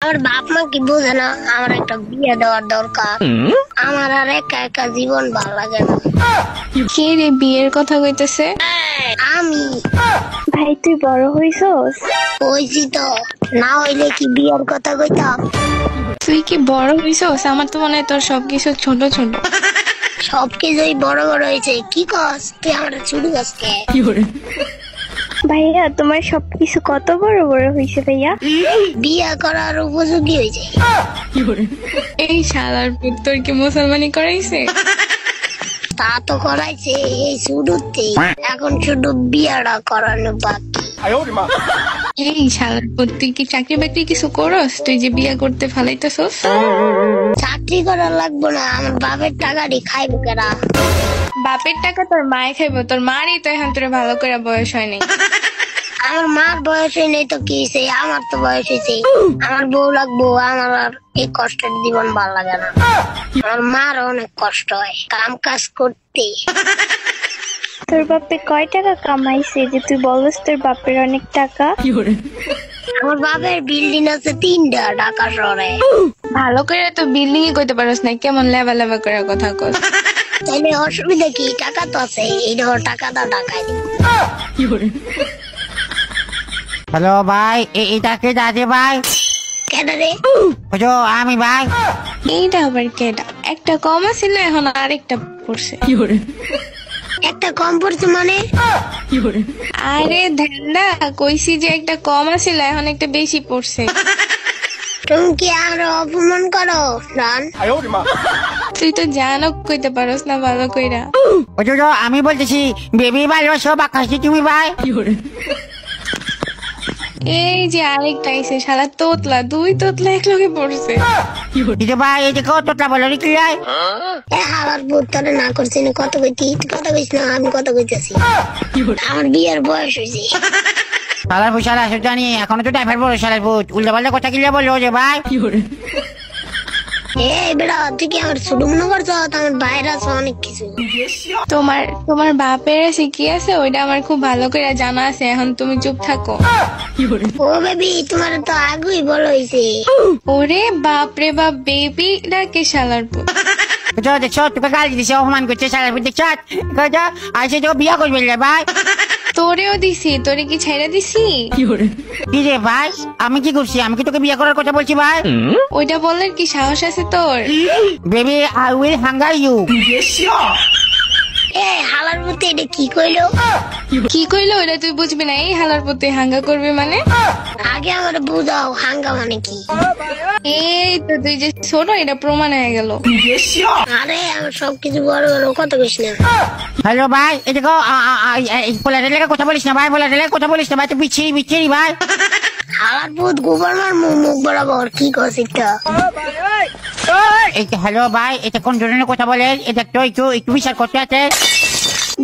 আমার বাপ মা কি বোঝে না আমার একটা বিয়ে দেওয়ার দরকার। আমার আর একা একা জীবন ভালো লাগে না। কে রে বিয়ের কথা কইতেছে? আমি। ভাই তুই বড় হইছস? হইছি তো, না হইলে কি বিয়ের কথা কইতাম? তুই কি বড় হইছস? আমার তো মনে হয় তোর সবকিছু ছোট ছোট। সবকিছুই বড় বড় হয়েছে। কি কস তুই? আমার ছুটি গাছকে ভাইয়া তোমার সবকিছু কত বড় বড় হইছে ভাইয়া? বিয়ে করার উপযোগী হয়েছে। এই শালার পুত তোর কি মুসলমানি করাইছে? তা তো করাইছে এই শুরুতেই, এখন শুধু বিয়েটা করানো বাকি। এই শালার পুত তুই কি চাকরি বাকরি কিছু করস? তুই যে বিয়ে করতে ফালাইতেছস? চাকরি করা লাগবো না, আমার বাপের টাকাটি খাইবো কেনা। বাপের টাকা তোর মায়ে খাইবো? তোর মারই তো এখন তোর ভালো করে বয়স হয়নি। আমার মার বয়স নেই তো কি হয়েছে, আমার তো বয়স হয়েছে। আমার বউ লাগবো, আমার আর এই কষ্টের জীবন ভালো লাগে না। আমার মার অনেক কষ্ট হয় কাম কাজ করতে। তোর বাপে কয় টাকা কামাইছে যে তুই বলস তোর বাপের অনেক টাকা? আমার বাপের বিল্ডিং আছে 3টা ঢাকা শহরে। ভালো করে তো বিল্ডিং কইতে পারস না, কেমন লেবা লেবা করে কথা কস। তাইলে অসুবিধা কি? টাকা তো আছে, এই ধর টাকাটা ঢাকায় দিব। হ্যালো ভাই, এটা কে দাদে ভাই? কেন রে? বুঝো আমি ভাই। এইটা আবার কেডা? একটা কম ছিল এখন আরেকটা পড়ছে। একটা কম পড়ছে মানে? আরে ধ্যানদা কইছি যে একটা কম ছিল এখন একটা বেশি পড়ছে। তুমি কি আরো অপমান করো রান? তুই তো জানো কইতে পারস না ভালো কইরা। বুঝো আমি বলতেছি বেবি ভাই সব আকাশে তুমি ভাই। এই যে আরেকটা আইছে শালা তোতলা, 2 তোতলা একলগে পড়ছে। দিদি ভাই এই যে কতটা বলো রে কি ভাই? হালার বুত তোরে না করছি না, কত কইতি কথা কইস না, আমি কথা কইতেছি। আমার বিয়ের বয়স হয়েছে। শালার বুঝালা আসো জানি এখনো তো ড্রাইভার বলো শালার বুঝ উল্টা পাল্টা কথা কিলে বললো যে ভাই। এই বেড়া তুই কি আমার ছোট মনে করছ? আমার বাইরে আছে অনেক কিছু। তোমার বাপের আছে কি আছে ওইটা আমার খুব ভালো করে জানা আছে, এখন তুমি চুপ থাকো। ও বেবি তোমার তো আগুই বড় হয়েছে। ওরে বাপ রে বাপ, বেবি ডাকে শালার পুত। বুঝো দেখছো তোকে গালি দিছে অপমান করছে শালার বুঝ দেখছো আইসে তো বিয়ে করবে রে ভাই। তোরেও দিছি, তোরে কি ছেড়ে দিছি? কি রে ভাই আমি কি করছি? আমি কি তোকে বিয়ে করার কথা বলছি ভাই? ওইটা বলার কি সাহস আছে তোর? Baby I will hunger you. এ হালার মধ্যে এটা কি কইলো? কি কইলো ওইটা তুই বুঝবি না? এই হালার পুতে হাঙ্গা করবি মানে? আগে আমার বুঝাও হাঙ্গা মানে কি? এই তো তুই যে ছোট এটা প্রমাণ হয়ে গেল। আরে আমার সবকিছু বড় বড় কথা কইস না। হ্যালো ভাই এই দেখো পোলারের লেগে কথা বলিস না ভাই, পোলারের লেগে কথা বলিস না ভাই, তুই বিচ্ছিরি বিচ্ছিরি ভাই। হালার ভূত গোবর মার মুখ বরাবর কি করছিস? হ্যালো ভাই এটা কোন ধরনের কথা বলে? এটা তো একটু একটু বিচার করতে আছে।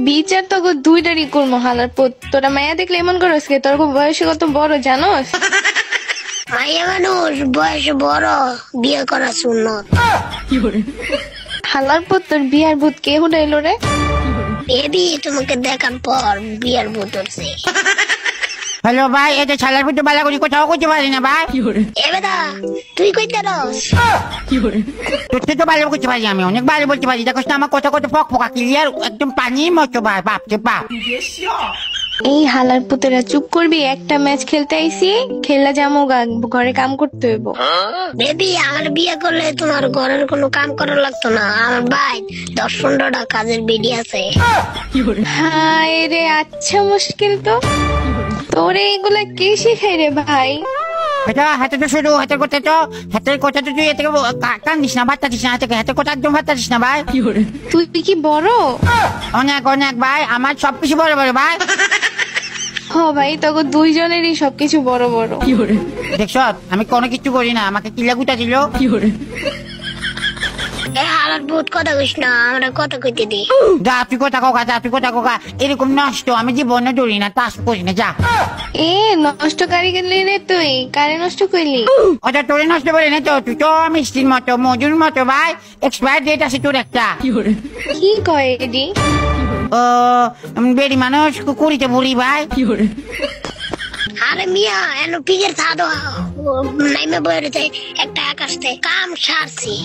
বিচার তো দুইটারই করবো হালার পুত। তোরা মায়া দেখলে এমন করস কে? তোর বয়সে কত বড় জানোস? মাইয়া মানুষ বয়সে বড়, বিয়ে করা সুন্নত। হালার পুত তোর বিয়ার ভূত কে উঠাইলো রে? বেবি তোমাকে দেখার পর বিয়ের ভূত হচ্ছে। হ্যালো ভাই এটা ছালার ভিতরে বালা করি কোথাও করতে পারি না ভাই। এ বেটা তুই কইতে রস? তুই তো ভালো করতে পারি, আমি অনেক ভালো বলতে পারি। দেখো না আমার কথা কত ফক ফকা ক্লিয়ার একদম পানির মতো ভাই, বাপ রে বাপ। এই হালার পুতেরা চুপ করবি? একটা ম্যাচ খেলতে আইছি, খেলা যাবো ঘরে কাম করতে হইব। বেবি আমার বিয়ে করলে তোমার ঘরের কোনো কাম করা লাগতো না। আমার ভাই 10-15টা কাজের বেডি আছে। হায় রে আচ্ছা মুশকিল তো। তোরে এগুলা কে শিখাই রে ভাই? এটা হাতে তো শুরু হাতের কথা তো হাতের কথা তো তুই এতে কান দিস না, ভাতটা দিস না, হাতের কথা একদম ভাতটা দিস না ভাই। তুই কি বড়? অনেক অনেক ভাই, আমার সবকিছু বড় বড় ভাই। হ ভাই তখন দুইজনেরই সবকিছু বড় বড়। দেখছ আমি কোনো কিছু করি না, আমাকে কিলা গুটা দিল। এ হালার ভূত কথা কইস না, আমরা কথা কইতে দি। যা তুই কথা কোকা, যা তুই কথা কোকা, এরকম নষ্ট আমি জীবনে ধরি না, তাস করি না, যা। এ নষ্ট কারি গেলি রে তুই? কারে নষ্ট করলি? ওটা তোরে নষ্ট বলে না তো, তুই তো মিষ্টির মতো মজুর মতো ভাই, এক্সপায়ার ডেট আছে তোর একটা। কি কয় এডি? ও বেরি মানুষ কুড়িতে বুড়ি ভাই। আরে মিয়া এনো পিগের থাদো নাইমে বইরেতে একটা আকাশতে কাম সারছি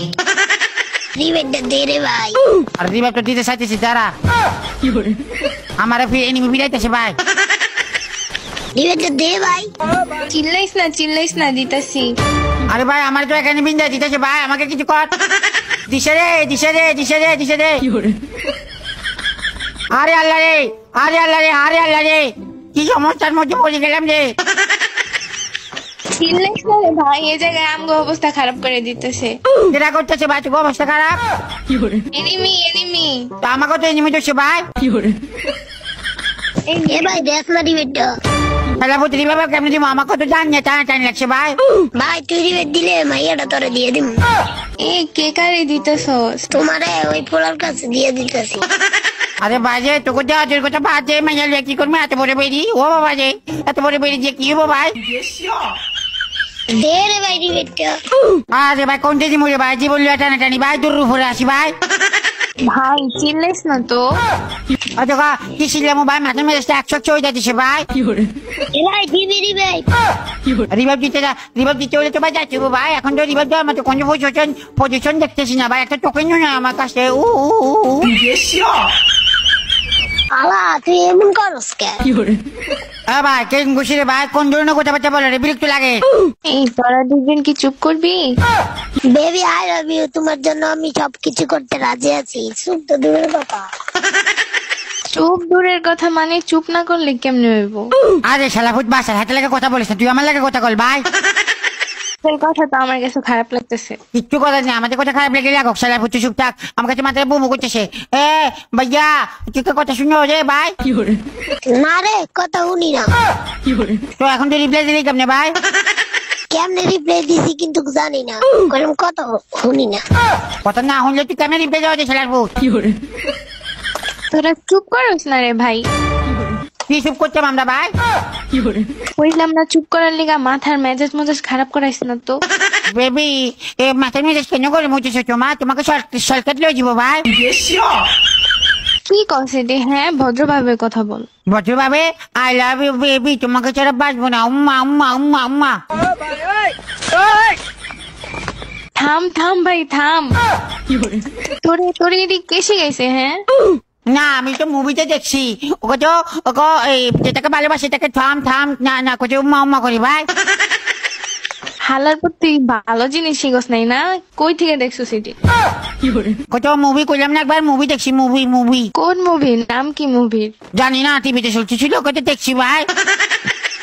রিবেটটা দে রে ভাই আর রিভাইভ তো দিতে চাইতেছি তারা আমার এনিমি বিড়াইতেছে ভাই রিবেটটা দে ভাই চিল্লাইস না দিতাছি। আরে ভাই আমার তো এখানে বিন্দা দিতেছে ভাই আমাকে কিছু কর দিশে রে আরে আল্লাহ রে কি সমস্যার মধ্যে পড়ে গেলাম রে চিল্লাইস না রে ভাই, এই জায়গায় আমগো অবস্থা খারাপ করে দিতেছে। যেটা করতেছে ভাই তোকে অবস্থা খারাপ এনিমি তো আমাকে তো এনিমি করছে ভাই এ ভাই দেখ না রিবেটটা তাহলে বুঝলি বাবা কেমন দিব আমাকে তো জানিয়ে টানা লাগছে ভাই ভাই তুই রিবেট দিলে মাইয়াটা তোরে দিয়ে দিম এ কে কারে দিতেছস? তোমারে ওই পোলার কাছে দিয়ে দিতেছি আরে বাজে তোকে দেওয়া তোর কথা বাজে মাইয়া কি করবো এত বড় বেরি ও বাবা যে এত বড় বেরি যে কি হবো ভাই দে রে ভাই রিবেটটা আরে ভাই কোনটা দি মরে ভাই জীবন লিয়া টানাটানি ভাই দূর উপরে আসি ভাই ভাই চিল্লাইস না তো। আচ্ছা কি ছিলাম ভাই মাথা মেরেছে 100 চলে যাচ্ছে ভাই এ ভাই দিবি রিবেট রিভাইভ দিতে হলে তো ভাই যাচ্ছি ভাই এখন তো রিভাইভ দেওয়ার মতো কোনো পজিশন দেখতেছি না ভাই একটা টোকেন না আমার কাছে আলা তুই এমন করস কে ভাই কেন ঘুষি রে ভাই কোন ধরনের কথাবার্তা বলে রে বিরক্ত লাগে এই তোরা দুজন কি চুপ করবি? বেবি আই লাভ ইউ তোমার জন্য আমি সবকিছু করতে রাজি আছি চুপ তো দূরের কথা চুপ দূরের কথা মানে চুপ না করলে কেমনে হইব? আরে শালা ভূত বাসার হাতে লাগে কথা বলিস না, তুই আমার লাগে কথা বল ভাই তোর কথা তো আমার কাছে খারাপ লাগতেছে। কিচ্ছু কথা নেই আমাদের কথা খারাপ লেগে লাগুক শালা ভূত চুপ থাক আমার কাছে মাথায় বুমু করতেছে এ ভাইয়া কি কথা শুনো রে ভাই না রে কথা শুনি না তো এখন তো রিপ্লাই দিলি কেমনে ভাই কেমনে রিপ্লাই দিছি কিন্তু জানি না কোন কথা শুনি না কথা না শুনলে তুই কেমনে রিপ্লাই দেওয়া যায় শালার ভূত তোরা চুপ করস না রে ভাই। কি চুপ করতাম আমরা ভাই বললাম না চুপ করার লিগা মাথার মেজাজ খারাপ করাইস না তো। বেবি এ মাথার মেজাজ কেন করে মুছেছো তোমা তোমাকে সরকার লয়ে যাবো ভাই কি কছে রে? হ্যাঁ ভদ্রভাবে কথা বল। ভদ্রভাবে আই লাভ ইউ বেবি তোমাকে ছাড়া বাঁচবো না উম্মা উম্মা উম্মা উম্মা থাম ভাই থাম। তোরে এদিক কেসে গেছে? হ্যাঁ না আমি তো মুভিতে দেখছি ওকে তো ওকে যেটাকে ভালোবাসে তাকে থাম থাম না না কোথায় উম্মা উম্মা করি ভাই হালার পর তুই ভালো জিনিস শিখস নাই না? কই থেকে দেখছো সেটি? কোথাও মুভি করলাম না একবার মুভি দেখছি মুভি কোন মুভি? নাম কি মুভির? জানি না টিভিতে চলতেছিল কোথায় দেখছি ভাই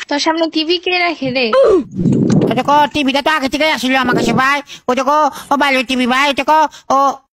তোর সামনে টিভি কে রাখে রে? ওটা টিভিটা তো আগে থেকে আসলো আমার কাছে ভাই ওটা ও ভালো টিভি ভাই ওটা ও